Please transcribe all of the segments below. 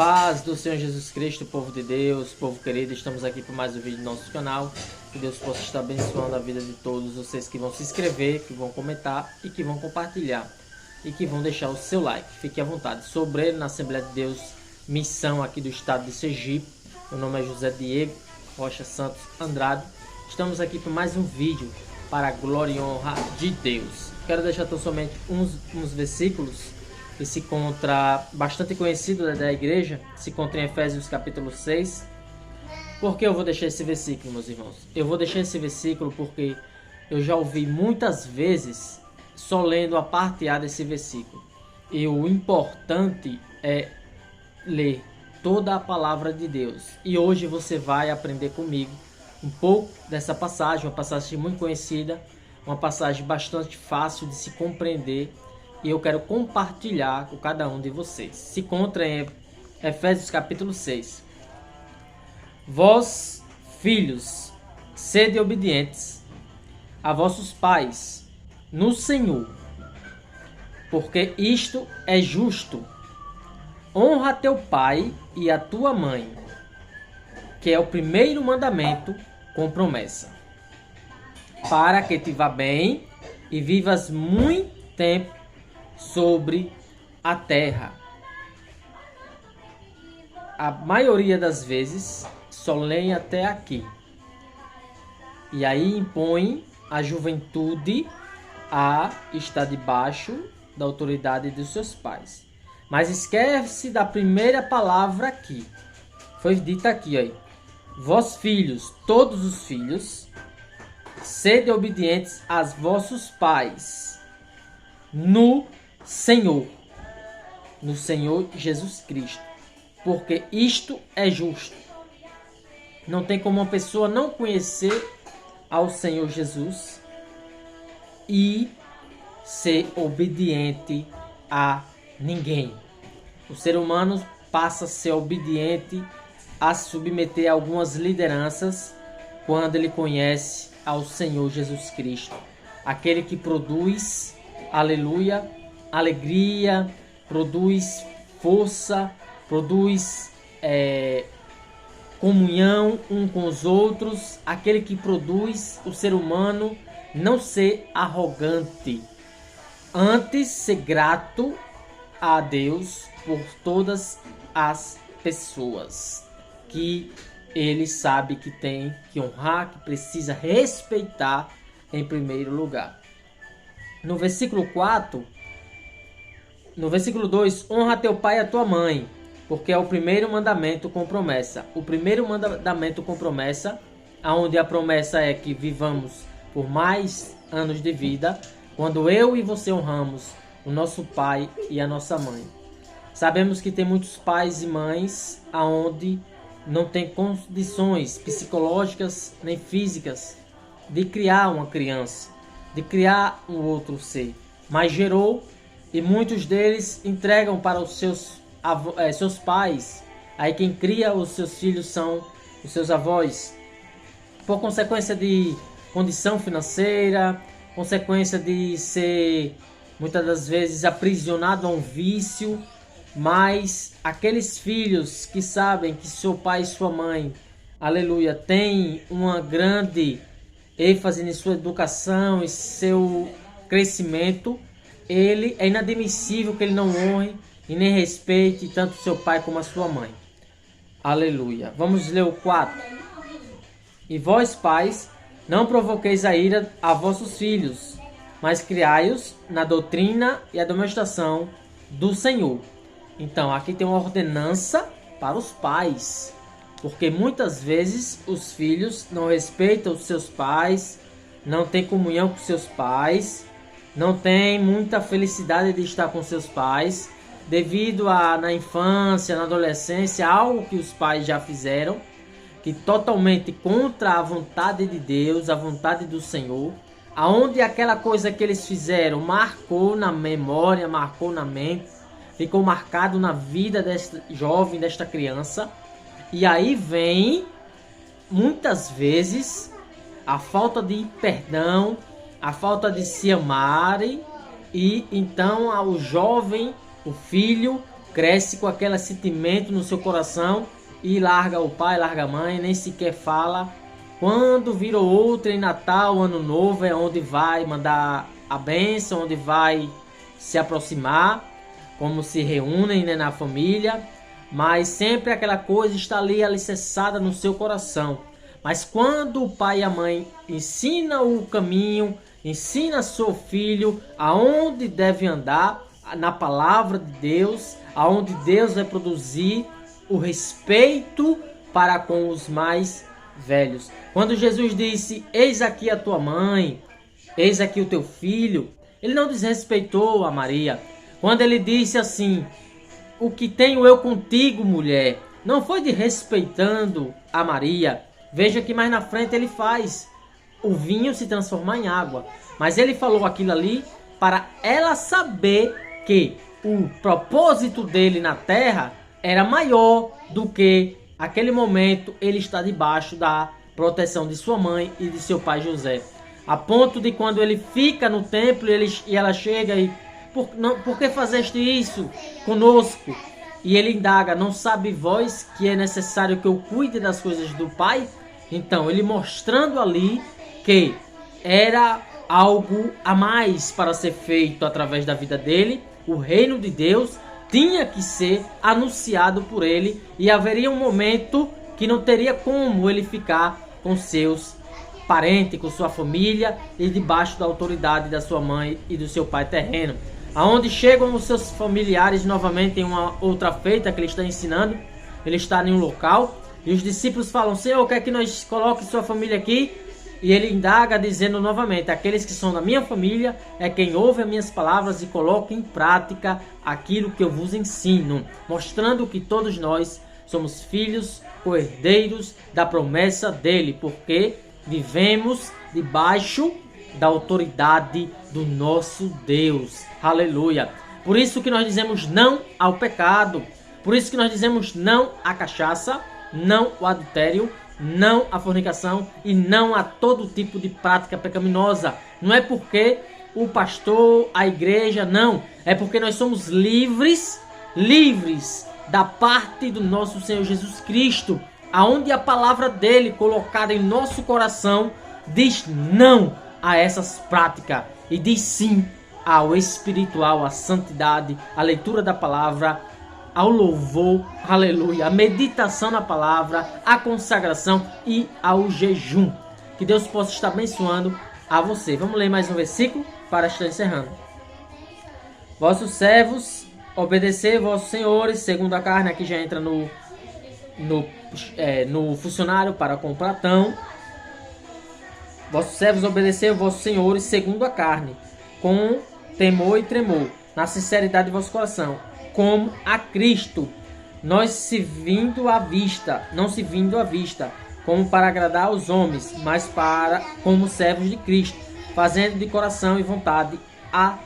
paz do Senhor Jesus Cristo, povo de Deus, povo querido, estamos aqui para mais um vídeo do nosso canal. Que Deus possa estar abençoando a vida de todos vocês que vão se inscrever, que vão comentar e que vão compartilhar e que vão deixar o seu like. Fique à vontade. Sobre ele na Assembleia de Deus, missão aqui do estado de Sergipe. Meu nome é José Diego Rocha Santos Andrade. Estamos aqui para mais um vídeo para a glória e honra de Deus. Quero deixar tão somente uns versículos que se encontra bastante conhecido da igreja, se encontra em Efésios capítulo 6. Por que eu vou deixar esse versículo, meus irmãos? Eu vou deixar esse versículo porque eu já ouvi muitas vezes só lendo a parte A desse versículo. E o importante é ler toda a palavra de Deus. E hoje você vai aprender comigo um pouco dessa passagem, uma passagem muito conhecida, uma passagem bastante fácil de se compreender. E eu quero compartilhar com cada um de vocês. Se encontra em Efésios capítulo 6. Vós, filhos, sede obedientes a vossos pais no Senhor, porque isto é justo. Honra teu pai e a tua mãe, que é o primeiro mandamento com promessa, para que te vá bem e vivas muito tempo sobre a terra. A maioria das vezes só leem até aqui. E aí impõe a juventude a estar debaixo da autoridade dos seus pais. Mas esquece da primeira palavra aqui. Foi dita aqui, aí. Vós filhos, todos os filhos, sede obedientes aos vossos pais no Senhor Jesus Cristo, porque isto é justo. Não tem como uma pessoa não conhecer ao Senhor Jesus e ser obediente a ninguém. O ser humano passa a ser obediente, a se submeter a algumas lideranças quando ele conhece ao Senhor Jesus Cristo, aquele que produz, aleluia, alegria, produz força, produz comunhão um com os outros, aquele que produz o ser humano não ser arrogante, antes ser grato a Deus por todas as pessoas que ele sabe que tem que honrar, que precisa respeitar em primeiro lugar. No versículo 4, no versículo 2, honra teu pai e a tua mãe, porque é o primeiro mandamento com promessa. O primeiro mandamento com promessa, onde a promessa é que vivamos por mais anos de vida, quando eu e você honramos o nosso pai e a nossa mãe. Sabemos que tem muitos pais e mães onde não tem condições psicológicas nem físicas de criar uma criança, de criar um outro ser, mas gerou, e muitos deles entregam para os seus pais. Aí quem cria os seus filhos são os seus avós, por consequência de condição financeira, consequência de ser muitas das vezes aprisionado a um vício. Mas aqueles filhos que sabem que seu pai e sua mãe, aleluia, tem uma grande ênfase em sua educação e seu crescimento, ele é inadmissível que ele não honre e nem respeite tanto seu pai como a sua mãe. Aleluia. Vamos ler o 4. E vós, pais, não provoqueis a ira a vossos filhos, mas criai-os na doutrina e admoestação do Senhor. Então, aqui tem uma ordenança para os pais, porque muitas vezes os filhos não respeitam os seus pais, não têm comunhão com seus pais, não têm muita felicidade de estar com seus pais, devido a, na infância, na adolescência, algo que os pais já fizeram, que totalmente contra a vontade de Deus, a vontade do Senhor, aonde aquela coisa que eles fizeram marcou na memória, marcou na mente, ficou marcado na vida desta jovem, desta criança. E aí vem, muitas vezes, a falta de perdão, a falta de se amarem. E então o jovem, o filho, cresce com aquele sentimento no seu coração e larga o pai, larga a mãe, nem sequer fala. Quando virou outra em Natal, Ano Novo, é onde vai mandar a bênção, onde vai se aproximar, como se reúnem, né, na família. Mas sempre aquela coisa está ali alicerçada no seu coração. Mas quando o pai e a mãe ensinam o caminho, ensina seu filho aonde deve andar, na palavra de Deus, aonde Deus vai produzir o respeito para com os mais velhos. Quando Jesus disse: eis aqui a tua mãe, eis aqui o teu filho, ele não desrespeitou a Maria. Quando ele disse assim: o que tenho eu contigo, mulher, não foi desrespeitando a Maria. Veja que mais na frente ele faz o vinho se transformar em água. Mas ele falou aquilo ali para ela saber que o propósito dele na terra era maior do que aquele momento ele está debaixo da proteção de sua mãe e de seu pai José. A ponto de quando ele fica no templo e ela chega e por que fazeste isso conosco? E ele indaga: não sabe vós que é necessário que eu cuide das coisas do pai? Então, ele mostrando ali que era algo a mais para ser feito através da vida dele. O reino de Deus tinha que ser anunciado por ele e haveria um momento que não teria como ele ficar com seus parentes, com sua família e debaixo da autoridade da sua mãe e do seu pai terreno. Aonde chegam os seus familiares novamente em uma outra feita que ele está ensinando, ele está em um local e os discípulos falam: Senhor, quer que nós coloque sua família aqui? E ele indaga dizendo novamente: aqueles que são da minha família é quem ouve as minhas palavras e coloca em prática aquilo que eu vos ensino, mostrando que todos nós somos filhos, co-herdeiros da promessa dele, porque vivemos debaixo da autoridade do nosso Deus. Aleluia! Por isso que nós dizemos não ao pecado, por isso que nós dizemos não à cachaça, não ao adultério, não à fornicação e não a todo tipo de prática pecaminosa. Não é porque o pastor, a igreja, não. É porque nós somos livres da parte do nosso Senhor Jesus Cristo, aonde a palavra dele colocada em nosso coração diz não a essas práticas e diz sim ao espiritual, à santidade, à leitura da palavra, ao louvor, aleluia, a meditação na palavra, a consagração e ao jejum. Que Deus possa estar abençoando a você. Vamos ler mais um versículo para estar encerrando. Vossos servos, obedecer vossos senhores, segundo a carne. Aqui já entra no funcionário para comprar pão. Vossos servos, obedecer vossos senhores, segundo a carne, com temor e tremor, na sinceridade de vosso coração, como a Cristo, não se vindo à vista, como para agradar aos homens, mas para como servos de Cristo, fazendo de coração e vontade a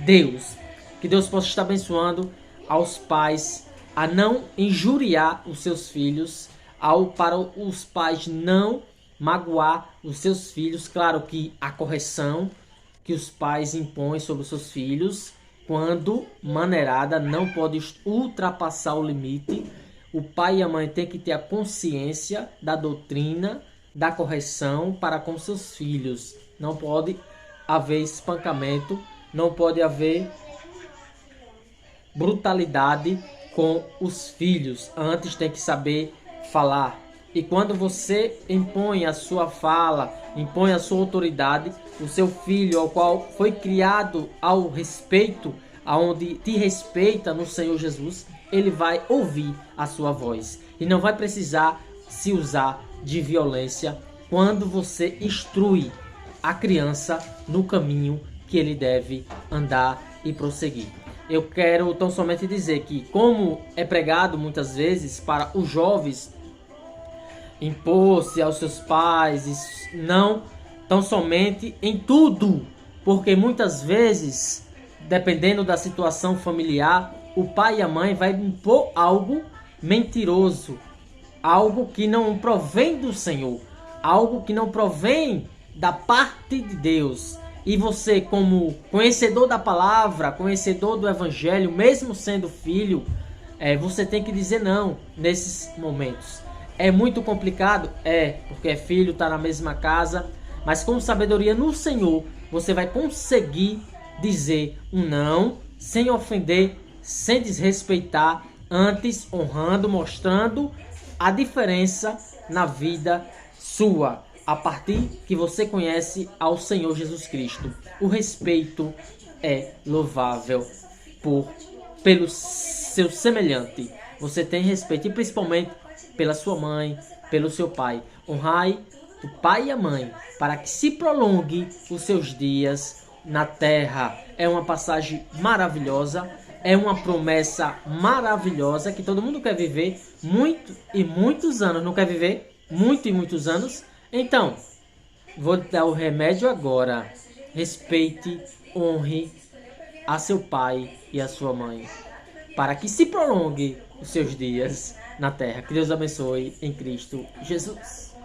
Deus. Que Deus possa estar abençoando aos pais a não injuriar os seus filhos, para os pais não magoar os seus filhos. Claro que a correção que os pais impõem sobre os seus filhos, quando maneirada, não pode ultrapassar o limite. O pai e a mãe têm que ter a consciência da doutrina, da correção para com seus filhos. Não pode haver espancamento, não pode haver brutalidade com os filhos. Antes tem que saber falar. E quando você impõe a sua fala, impõe a sua autoridade, o seu filho, ao qual foi criado ao respeito, aonde te respeita no Senhor Jesus, ele vai ouvir a sua voz. E não vai precisar se usar de violência quando você instrui a criança no caminho que ele deve andar e prosseguir. Eu quero tão somente dizer que, como é pregado muitas vezes para os jovens, impor-se aos seus pais, não tão somente em tudo, porque muitas vezes, dependendo da situação familiar, o pai e a mãe vai impor algo mentiroso, algo que não provém do Senhor, algo que não provém da parte de Deus. E você, como conhecedor da palavra, conhecedor do evangelho, mesmo sendo filho, Você tem que dizer não nesses momentos. É muito complicado? Porque é filho, está na mesma casa, mas com sabedoria no Senhor, você vai conseguir dizer um não, sem ofender, sem desrespeitar, antes honrando, mostrando a diferença na vida sua, a partir que você conhece ao Senhor Jesus Cristo. O respeito é louvável pelo seu semelhante. Você tem respeito, e principalmente pela sua mãe, pelo seu pai. Honrai o pai e a mãe, para que se prolongue os seus dias na terra. É uma passagem maravilhosa, é uma promessa maravilhosa que todo mundo quer viver muito e muitos anos. Não quer viver muito e muitos anos? Então, vou dar o remédio agora. Respeite, honre a seu pai e a sua mãe, para que se prolongue os seus dias na terra. Que Deus abençoe em Cristo Jesus.